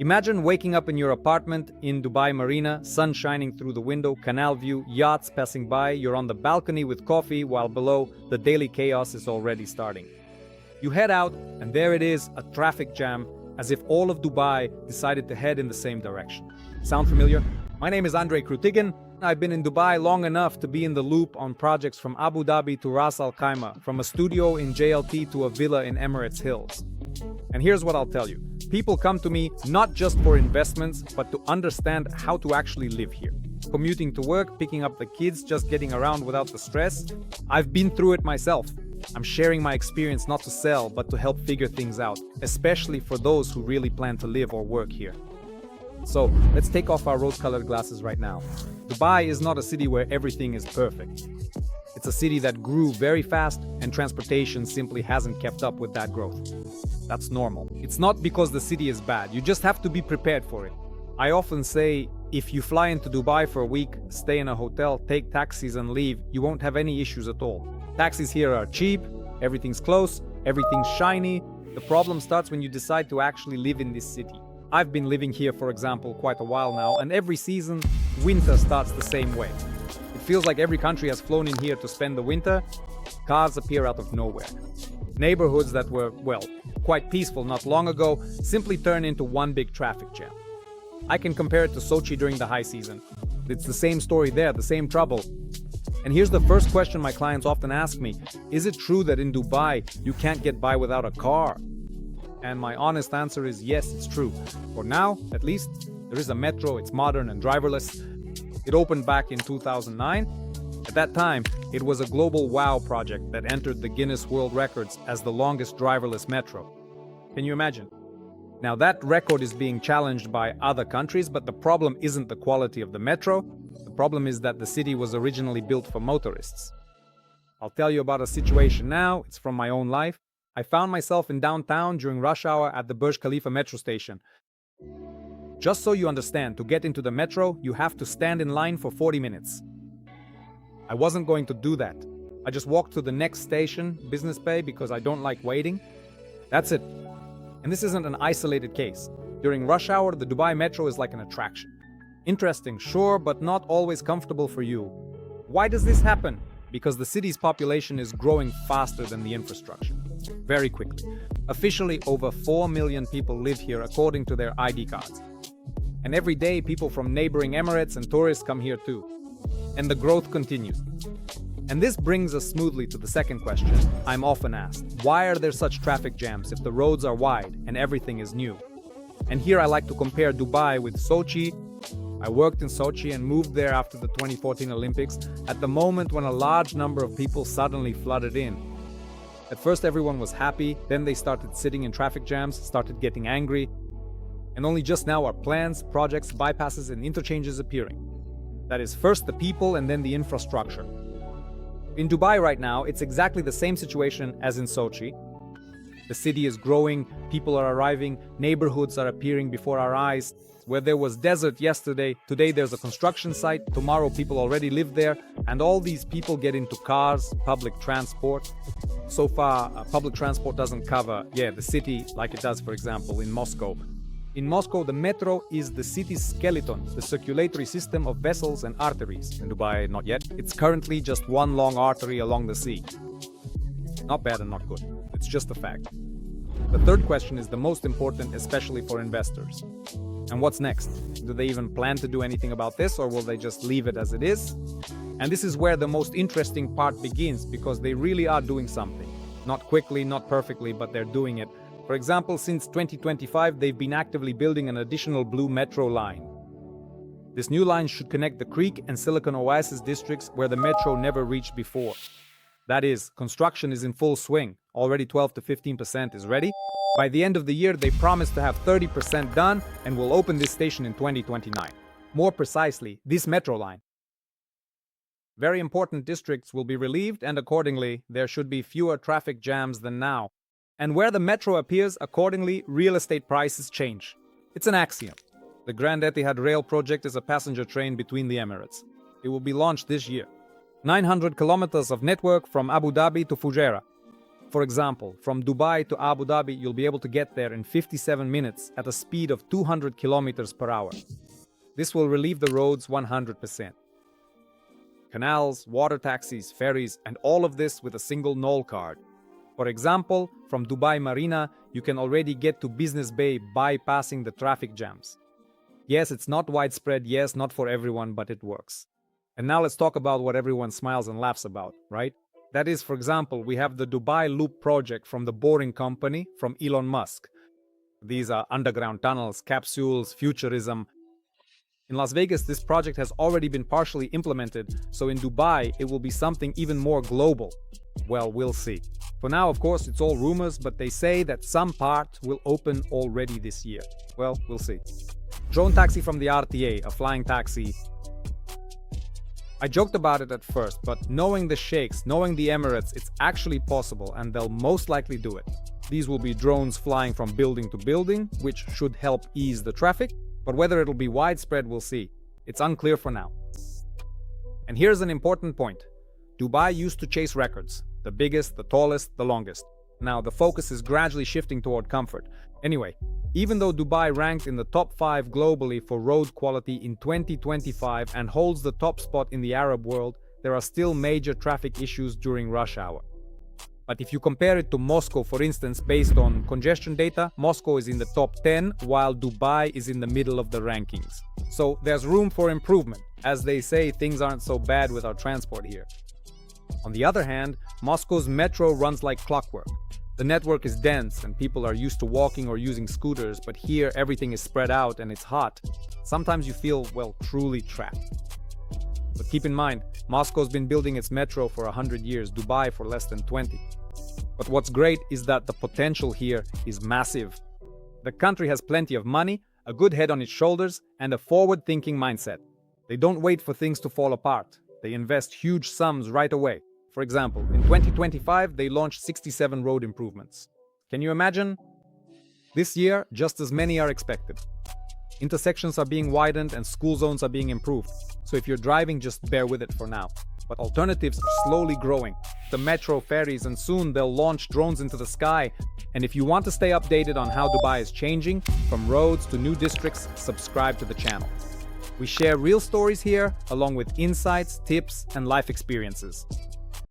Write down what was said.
Imagine waking up in your apartment in Dubai Marina, sun shining through the window, canal view, yachts passing by, you're on the balcony with coffee, while below, the daily chaos is already starting. You head out, and there it is, a traffic jam, as if all of Dubai decided to head in the same direction. Sound familiar? My name is Andrei Krutigin. I've been in Dubai long enough to be in the loop on projects from Abu Dhabi to Ras Al Khaimah, from a studio in JLT to a villa in Emirates Hills. And here's what I'll tell you. People come to me not just for investments, but to understand how to actually live here. Commuting to work, picking up the kids, just getting around without the stress. I've been through it myself. I'm sharing my experience not to sell, but to help figure things out, especially for those who really plan to live or work here. So, let's take off our rose-colored glasses right now. Dubai is not a city where everything is perfect. It's a city that grew very fast, and transportation simply hasn't kept up with that growth. That's normal. It's not because the city is bad, you just have to be prepared for it. I often say, if you fly into Dubai for a week, stay in a hotel, take taxis and leave, you won't have any issues at all. Taxis here are cheap, everything's close, everything's shiny. The problem starts when you decide to actually live in this city. I've been living here, for example, quite a while now, and every season, winter starts the same way. It feels like every country has flown in here to spend the winter. Cars appear out of nowhere. Neighborhoods that were, well, quite peaceful not long ago simply turn into one big traffic jam. I can compare it to Sochi during the high season. It's the same story there, the same trouble. And here's the first question my clients often ask me. Is it true that in Dubai, you can't get by without a car? And my honest answer is yes, it's true. For now, at least, there is a metro, it's modern and driverless. It opened back in 2009. At that time, it was a global wow project that entered the Guinness World Records as the longest driverless metro. Can you imagine? Now that record is being challenged by other countries, but the problem isn't the quality of the metro. The problem is that the city was originally built for motorists. I'll tell you about a situation now, it's from my own life. I found myself in downtown during rush hour at the Burj Khalifa metro station. Just so you understand, to get into the metro, you have to stand in line for 40 minutes. I wasn't going to do that. I just walked to the next station, Business Bay, because I don't like waiting. That's it. And this isn't an isolated case. During rush hour, the Dubai metro is like an attraction. Interesting, sure, but not always comfortable for you. Why does this happen? Because the city's population is growing faster than the infrastructure. Very quickly. Officially, over 4 million people live here according to their ID cards. And every day, people from neighboring Emirates and tourists come here too. And the growth continues. And this brings us smoothly to the second question I'm often asked. Why are there such traffic jams if the roads are wide and everything is new? And here I like to compare Dubai with Sochi. I worked in Sochi and moved there after the 2014 Olympics, at the moment when a large number of people suddenly flooded in. At first everyone was happy, then they started sitting in traffic jams, started getting angry, and only just now are plans, projects, bypasses and interchanges appearing. That is first the people and then the infrastructure. In Dubai right now, it's exactly the same situation as in Sochi. The city is growing, people are arriving, neighborhoods are appearing before our eyes. Where there was desert yesterday, today there's a construction site, tomorrow people already live there, and all these people get into cars, public transport. So far, public transport doesn't cover, the city like it does, for example, in Moscow. In Moscow, the metro is the city's skeleton, the circulatory system of vessels and arteries. In Dubai, not yet. It's currently just one long artery along the sea. Not bad and not good. It's just a fact. The third question is the most important, especially for investors. And what's next? Do they even plan to do anything about this, or will they just leave it as it is? And this is where the most interesting part begins, because they really are doing something. Not quickly, not perfectly, but they're doing it. For example, since 2025, they've been actively building an additional blue metro line. This new line should connect the Creek and Silicon Oasis districts where the metro never reached before. That is, construction is in full swing. Already 12 to 15% is ready. By the end of the year, they promise to have 30% done and will open this station in 2029. More precisely, this metro line. Very important districts will be relieved, and accordingly, there should be fewer traffic jams than now. And where the metro appears, accordingly, real estate prices change. It's an axiom. The Grand Etihad Rail project is a passenger train between the Emirates. It will be launched this year. 900 kilometers of network from Abu Dhabi to Fujairah. For example, from Dubai to Abu Dhabi, you'll be able to get there in 57 minutes at a speed of 200 kilometers per hour. This will relieve the roads 100%. Canals, water taxis, ferries, and all of this with a single Knoll card. For example, from Dubai Marina, you can already get to Business Bay bypassing the traffic jams. Yes, it's not widespread, yes, not for everyone, but it works. And now let's talk about what everyone smiles and laughs about, right? That is, for example, we have the Dubai Loop project from the Boring Company from Elon Musk. These are underground tunnels, capsules, futurism. In Las Vegas, this project has already been partially implemented, so in Dubai, it will be something even more global. Well, we'll see. For now, of course, it's all rumors, but they say that some part will open already this year. Well, we'll see. Drone taxi from the RTA, a flying taxi. I joked about it at first, but knowing the sheikhs, knowing the Emirates, it's actually possible, and they'll most likely do it. These will be drones flying from building to building, which should help ease the traffic, but whether it'll be widespread, we'll see. It's unclear for now. And here's an important point. Dubai used to chase records. The biggest, the tallest, the longest. Now, the focus is gradually shifting toward comfort. Anyway, even though Dubai ranked in the top 5 globally for road quality in 2025 and holds the top spot in the Arab world, there are still major traffic issues during rush hour. But if you compare it to Moscow, for instance, based on congestion data, Moscow is in the top 10, while Dubai is in the middle of the rankings. So there's room for improvement. As they say, things aren't so bad with our transport here. On the other hand, Moscow's metro runs like clockwork. The network is dense and people are used to walking or using scooters, but here everything is spread out and it's hot. Sometimes you feel, well, truly trapped. But keep in mind, Moscow's been building its metro for 100 years, Dubai for less than 20. But what's great is that the potential here is massive. The country has plenty of money, a good head on its shoulders, and a forward-thinking mindset. They don't wait for things to fall apart. They invest huge sums right away. For example, in 2025, they launched 67 road improvements. Can you imagine? This year, just as many are expected. Intersections are being widened and school zones are being improved. So if you're driving, just bear with it for now. But alternatives are slowly growing. The metro, ferries, and soon they'll launch drones into the sky. And if you want to stay updated on how Dubai is changing, from roads to new districts, subscribe to the channel. We share real stories here, along with insights, tips, and life experiences.